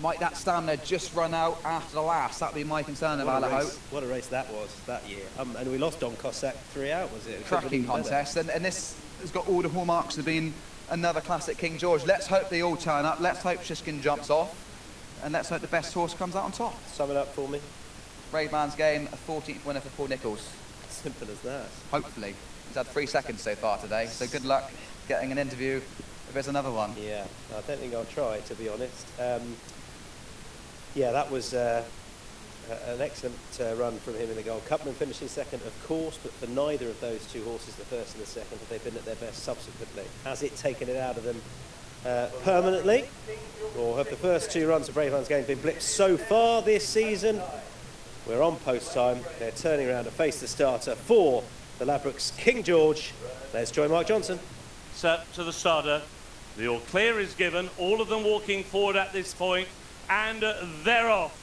Might that stamina just run out after the last? That'd be my concern of Allaho. What a race that was that year. And we lost Don Cossack 3 out, was it? Cracking contest. And this has got all the hallmarks of being another classic King George. Let's hope they all turn up. Let's hope Sheehan jumps off. And let's hope the best horse comes out on top. Sum it up for me. Bravemansgame, a 14th winner for Paul Nicholls. Simple as that. Hopefully. He's had 3 seconds so far today, so good luck getting an interview if there's another one. Yeah, I don't think I'll try, to be honest. Yeah, that was an excellent run from him in the Gold Cup. And finishing second, of course, but for neither of those two horses, the first and the second, have they been at their best subsequently? Has it taken it out of them permanently? Or have the first 2 runs of Bravemansgame been blips so far this season? We're on post time. They're turning around to face the starter for the Ladbrokes King George. Let's join Mark Johnson. Set to the starter. The all clear is given. All of them walking forward at this point. And they're off.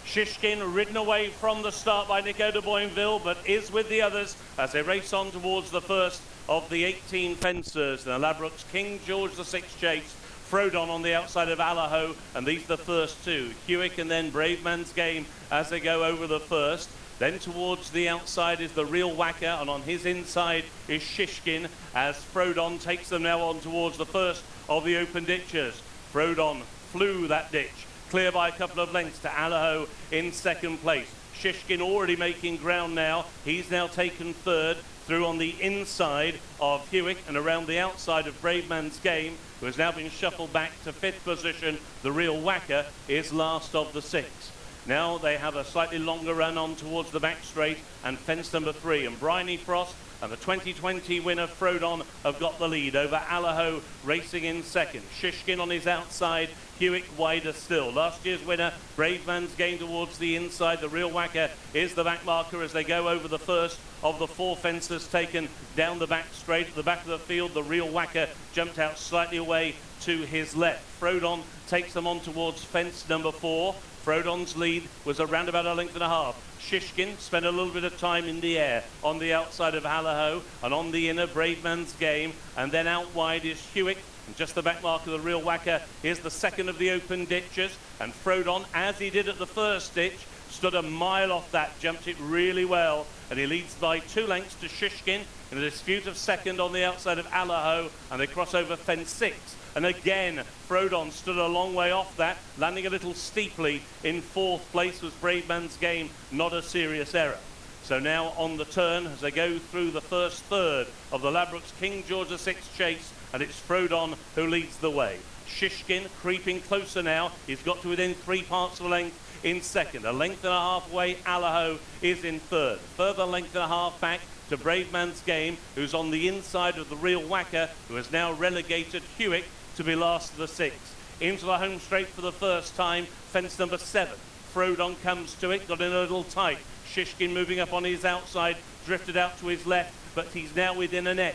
Sheehan ridden away from the start by Nico de Boinville, but is with the others as they race on towards the first of the 18 fencers. The Ladbrokes King George VI chase. Frodon on the outside of Allaho, and these are the first 2. Hewick and then Bravemansgame as they go over the first. Then towards the outside is the Real Whacker, and on his inside is Sheehan as Frodon takes them now on towards the first of the open ditches. Frodon flew that ditch, clear by a couple of lengths to Allaho in second place. Sheehan already making ground now. He's now taken third through on the inside of Hewick and around the outside of Bravemansgame, who has now been shuffled back to 5th position. The Real Whacker is last of the 6. Now they have a slightly longer run on towards the back straight and fence number 3. And Bryony Frost and the 2020 winner Frodon have got the lead over Allaho racing in second. Sheehan on his outside, Hewick wider still. Last year's winner, Bravemansgame towards the inside. The Real Whacker is the back marker as they go over the first of the 4 fences taken down the back straight. At the back of the field, the Real Whacker jumped out slightly away to his left. Frodon takes them on towards fence number 4. Frodon's lead was around about a length and a half. Sheehan spent a little bit of time in the air on the outside of Allaho, and on the inner Bravemansgame, and then out wide is Hewick. And just the back mark of the Real Whacker is the second of the open ditches, and Frodon, as he did at the first ditch, stood a mile off that, jumped it really well, and he leads by 2 lengths to Sheehan in a dispute of second on the outside of Allaho, and they cross over fence 6. And again, Frodon stood a long way off that, landing a little steeply in 4th place. Was Bravemansgame, not a serious error. So now on the turn as they go through the first third of the Ladbrokes King George VI chase, and it's Frodon who leads the way. Sheehan creeping closer now. He's got to within 3 parts of a length in second. A length and a half away, Allaho is in third. Further length and a half back to Bravemansgame, who's on the inside of the Real Whacker, who has now relegated Hewick to be last of the 6. Into the home straight for the first time, fence number 7. Frodon comes to it, got in a little tight. Sheehan moving up on his outside, drifted out to his left, but he's now within a net.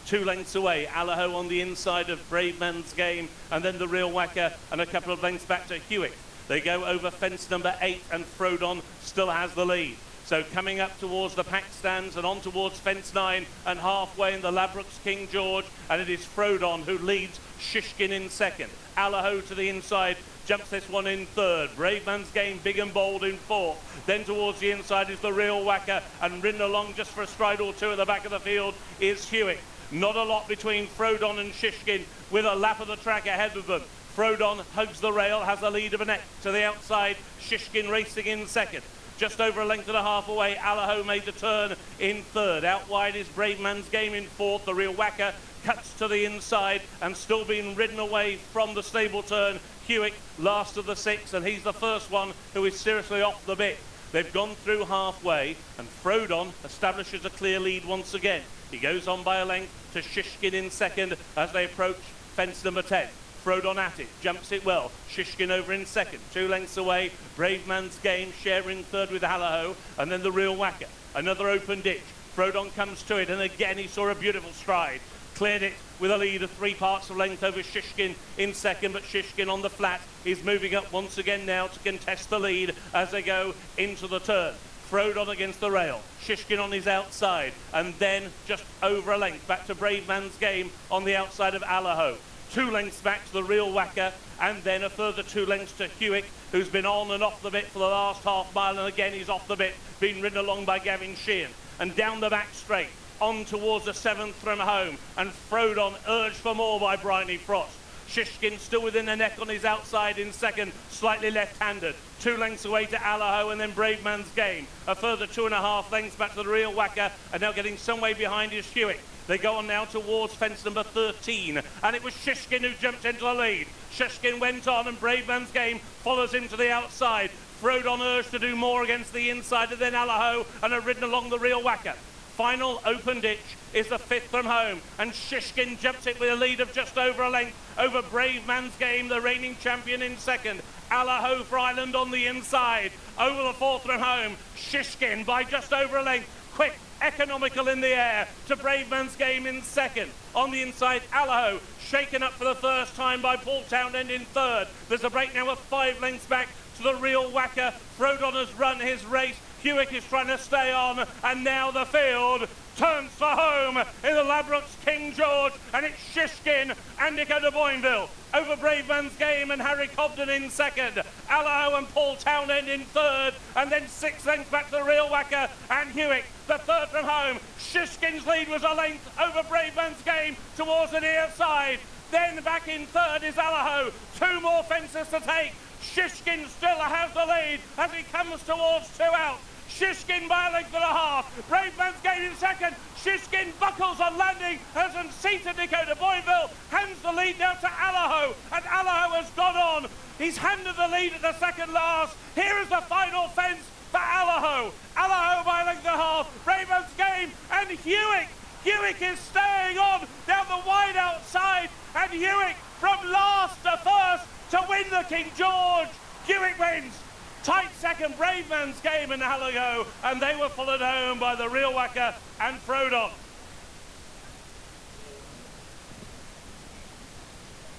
2 lengths away, Allaho on the inside of Bravemansgame, and then the Real Whacker, and a couple of lengths back to Hewick. They go over fence number 8, and Frodon still has the lead. So coming up towards the pack stands and on towards fence 9 and halfway in the Ladbrokes King George, and it is Frodon who leads Sheehan in second. Allaho to the inside, jumps this one in third. Bravemansgame big and bold in 4th. Then towards the inside is the Real Whacker, and ridden along just for a stride or 2 at the back of the field is Hewick. Not a lot between Frodon and Sheehan, with a lap of the track ahead of them. Frodon hugs the rail, has a lead of a neck to the outside. Sheehan racing in second. Just over a length and a half away, Allaho made the turn in third. Out wide is Bravemansgame in 4th. The Real Whacker cuts to the inside and still being ridden away from the stable turn. Hewick, last of the 6, and he's the first one who is seriously off the bit. They've gone through halfway, and Frodon establishes a clear lead once again. He goes on by a length to Sheehan in second as they approach fence number 10. Frodon at it, jumps it well. Sheehan over in second, 2 lengths away. Bravemansgame sharing third with Allaho, and then the Real Whacker. Another open ditch. Frodon comes to it, and again he saw a beautiful stride. Cleared it with a lead of 3 parts of length over Sheehan in second, but Sheehan on the flat is moving up once again now to contest the lead as they go into the turn. Frodon against the rail, Sheehan on his outside, and then just over a length back to Bravemansgame on the outside of Allaho. 2 lengths back to the Real Whacker, and then a further 2 lengths to Hewick, who's been on and off the bit for the last half mile, and again he's off the bit, being ridden along by Gavin Sheehan. And down the back straight, on towards the 7th from home, and Frodon urged for more by Bryony Frost. Shishkin still within the neck on his outside in second, slightly left-handed. 2 lengths away to Allaho, and then Bravemansgame. A further 2.5 lengths back to the real whacker, and now getting some way behind is Hewick. They go on now towards fence number 13, and it was Shishkin who jumped into the lead. Shishkin went on, and Bravemansgame follows him to the outside. Frodon urged to do more against the inside, and then Allaho, and are ridden along the real whacker. Final open ditch is the 5th from home, and Shishkin jumps it with a lead of just over a length over Bravemansgame, the reigning champion, in second. Allaho for Ireland on the inside. Over the 4th from home, Shishkin by just over a length. Quick, economical in the air to Bravemansgame in second. On the inside, Allaho shaken up for the first time by Paul Townend in third. There's a break now of 5 lengths back to the real whacker. Frodon has run his race. Hewick is trying to stay on, and now the field turns for home in the Ladbrokes King George, and it's Shishkin and Nico de Boinville over Bravemansgame and Harry Cobden in second. Allaho and Paul Townend in third, and then 6 lengths back to the real whacker and Hewick, the 3rd from home. Shishkin's lead was a length over Bravemansgame towards the near side. Then back in third is Allaho. 2 more fences to take. Shishkin still has the lead as he comes towards 2 out. Shishkin by a length and a half. Bravemansgame in second. Shishkin buckles on landing, has unseated Nico de Boinville, hands the lead now to Allaho, and Allaho has gone on. He's handed the lead at the second last. Here is the final fence for Allaho. Allaho by a length and a half. Bravemansgame and Hewick. Hewick is staying on down the wide outside, and Hewick from last to first to win the King George. Hewick wins. Tight second, Bravemansgame and Allaho, and they were followed home by the real whacker and Frodon.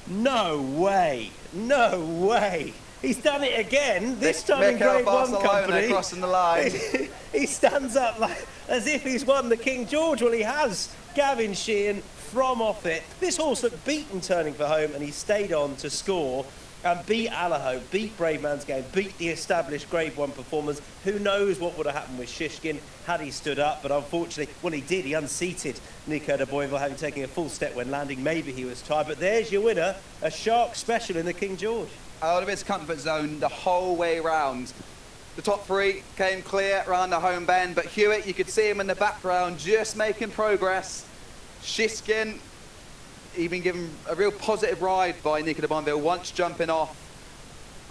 No way, no way. He's done it again, this time in Grade 1 company. Crossing the line. He stands up like, as if he's won the King George. Well, he has. Gavin Sheehan from off it. This horse looked beaten turning for home, and he stayed on to score and beat Allaho, beat Bravemansgame, beat the established Grade 1 performers. Who knows what would have happened with Shishkin had he stood up, but unfortunately, well, he did. He unseated Nico de Boinville, having taken a full step when landing. Maybe he was tired, but there's your winner, a Shark special in the King George. Out of his comfort zone the whole way round. The top 3 came clear around the home bend, but Hewitt, you could see him in the background just making progress. Shishkin, he'd been given a real positive ride by Nico de Boinville once jumping off,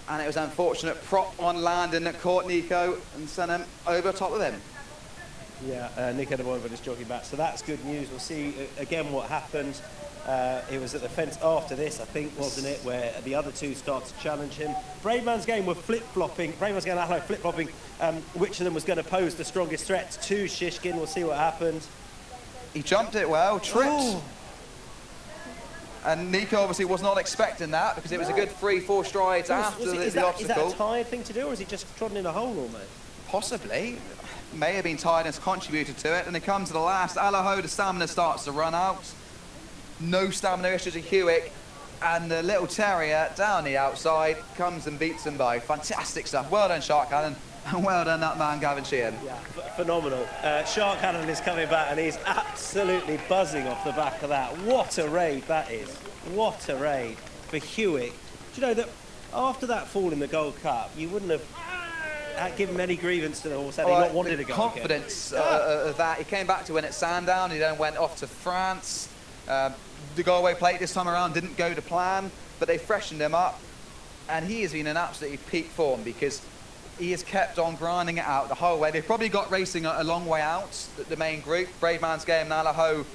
and it was unfortunate prop on landing that caught Nico and sent him over top of him. Yeah, Nico de Boinville is jogging back, so that's good news. We'll see again what happened. It was at the fence after this, I think, wasn't it, where the other 2 started to challenge him. Bravemansgame were flip-flopping, Bravemansgame and Allaho flip-flopping, which of them was going to pose the strongest threat to Shishkin. We'll see what happened. He jumped it well, tripped. Ooh. And Nico obviously was not expecting that, because it was a good 3-4 strides after the obstacle. Is that a tired thing to do, or is he just trodden in a hole almost? Possibly. May have been tired and has contributed to it. And it comes to the last. Allaho, the stamina starts to run out. No stamina issues at Hewick. And the little terrier down the outside comes and beats him by. Fantastic stuff. Well done, Shark Hanlon. And well done, that man, Gavin Sheehan. Yeah, phenomenal. Shark Hanlon is coming back, and he's absolutely buzzing off the back of that. What a raid that is. What a raid for Hewick. Do you know that after that fall in the Gold Cup, you wouldn't have given any grievance to the horse had he not wanted to go again. Confidence of that. He came back to win at Sandown. He then went off to France. The Galway Plate this time around didn't go to plan, but they freshened him up, and he has been in absolutely peak form because he has kept on grinding it out the whole way. They've probably got racing a long way out, the main group. Bravemansgame and Allaho.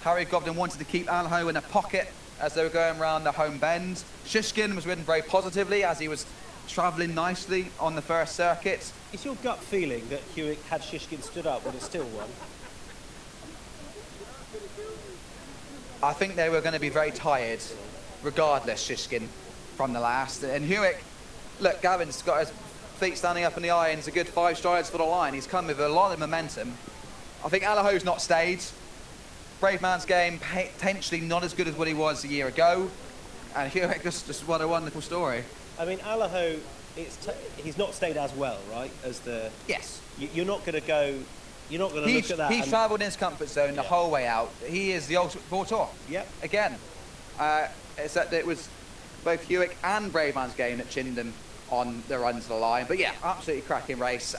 Harry Cobden wanted to keep Allaho in a pocket as they were going around the home bend. Shishkin was ridden very positively as he was travelling nicely on the first circuit. Is your gut feeling that Hewick, had Shishkin stood up, would have still won? I think they were going to be very tired, regardless, Shishkin, from the last. And Hewick, look, Gavin's got his feet standing up in the irons, a good 5 strides for the line. He's come with a lot of momentum. I think Allaho's not stayed. Bravemansgame potentially not as good as what he was a year ago. And Hewick just what a wonderful story. I mean, Allaho, he's not stayed as well, right, as the... Yes. You're not going to go... You're not going to look at that. He's travelled in his comfort zone the whole way out. He is the ultimate Vortor. Yep. Again, except it was both Hewick and Bravemansgame that chinned him on the runs to the line. But yeah, absolutely cracking race.